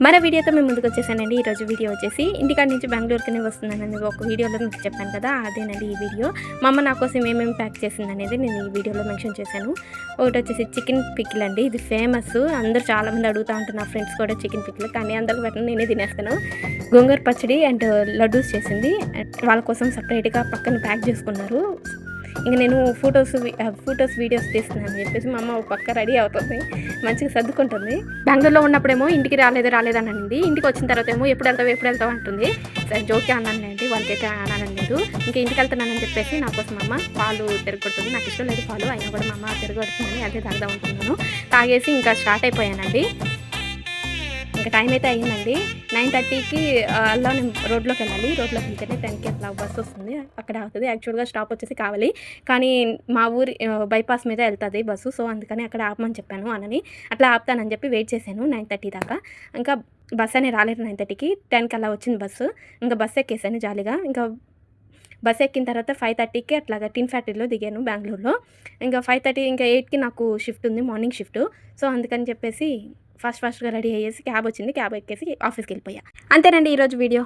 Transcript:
మన వీడియోతో మేము ముందుకు వచ్చేసానండి. ఈరోజు వీడియో వచ్చేసి ఇంటికాడ నుంచి బెంగళూరుకి వస్తున్నానని ఒక వీడియోలో మీకు చెప్పాను కదా, అదేనండి ఈ వీడియో. మా అమ్మ నా కోసం ఏమేమి ప్యాక్ చేసింది అనేది నేను ఈ వీడియోలో మెన్షన్ చేశాను. ఒకటి వచ్చేసి చికెన్ పికిల్ అండి. ఇది ఫేమస్, అందరూ చాలామంది అడుగుతూ ఉంటారు, నా ఫ్రెండ్స్ కూడా చికెన్ పికిల్, కానీ అందరికి పెట్టిన నేనే తినేస్తాను. గోంగూర పచ్చడి అండ్ లడ్డూస్ చేసింది. వాళ్ళ కోసం సపరేట్గా పక్కన ప్యాక్ చేసుకున్నారు. ఇంకా నేను ఫొటోస్ వీడియోస్ తీస్తున్నాను చెప్పేసి మా అమ్మ ఒక పక్క రెడీ అవుతుంది, మంచిగా సర్దుకుంటుంది. బెంగళూరులో ఉన్నప్పుడేమో ఇంటికి రాలేదని అనింది, ఇంటికి వచ్చిన తర్వాత ఏమో ఎప్పుడు వెళ్తావు అంటుంది. సరే జోకే అన్నానులేండి, వాళ్ళకైతే అనాలని లేదు. ఇంకా ఇంటికి వెళ్తున్నానని చెప్పేసి నా కోసం అమ్మ పాలు తిరగొడుతుంది. నాకు ఇష్టం లేదు పాలు, అయినా కూడా మా అమ్మ తిరగొడుతుందని అదే తాగుదాం అనుకున్నాను. తాగేసి ఇంకా స్టార్ట్ అయిపోయానండి. ఇంకా టైం అయితే అయ్యిందండి. 9:30కి అలా నేను రోడ్లోకి వెళ్ళాలి. రోడ్లోకి వెళ్తేనే 10కి అట్లా బస్సు వస్తుంది, అక్కడ అవుతుంది. యాక్చువల్గా స్టాప్ వచ్చేసి కావాలి, కానీ మా ఊరి బైపాస్ మీద వెళ్తుంది బస్సు. సో అందుకని అక్కడ ఆపమని చెప్పాను అన్నని. అట్లా ఆపుతానని చెప్పి వెయిట్ చేశాను 9:30 దాకా. ఇంకా బస్సు అనేది రాలేదు 9:30కి. 10కి అలా వచ్చింది బస్సు. ఇంకా బస్సు ఎక్కేసాను జాలీగా. ఇంకా బస్సు ఎక్కిన తర్వాత 5:30కి అట్లాగా టిన్ ఫ్యాక్టరీలో దిగాను బెంగళూరులో. ఇంకా 5:30 ఇంకా 8కి నాకు షిఫ్ట్ ఉంది, మార్నింగ్ షిఫ్ట్. సో అందుకని చెప్పేసి ఫాస్ట్గా రెడీ అయ్యేసి క్యాబ్ వచ్చింది, క్యాబ్ ఎక్కేసి ఆఫీస్కి వెళ్ళిపోయా. అంతేనండి ఈరోజు వీడియో.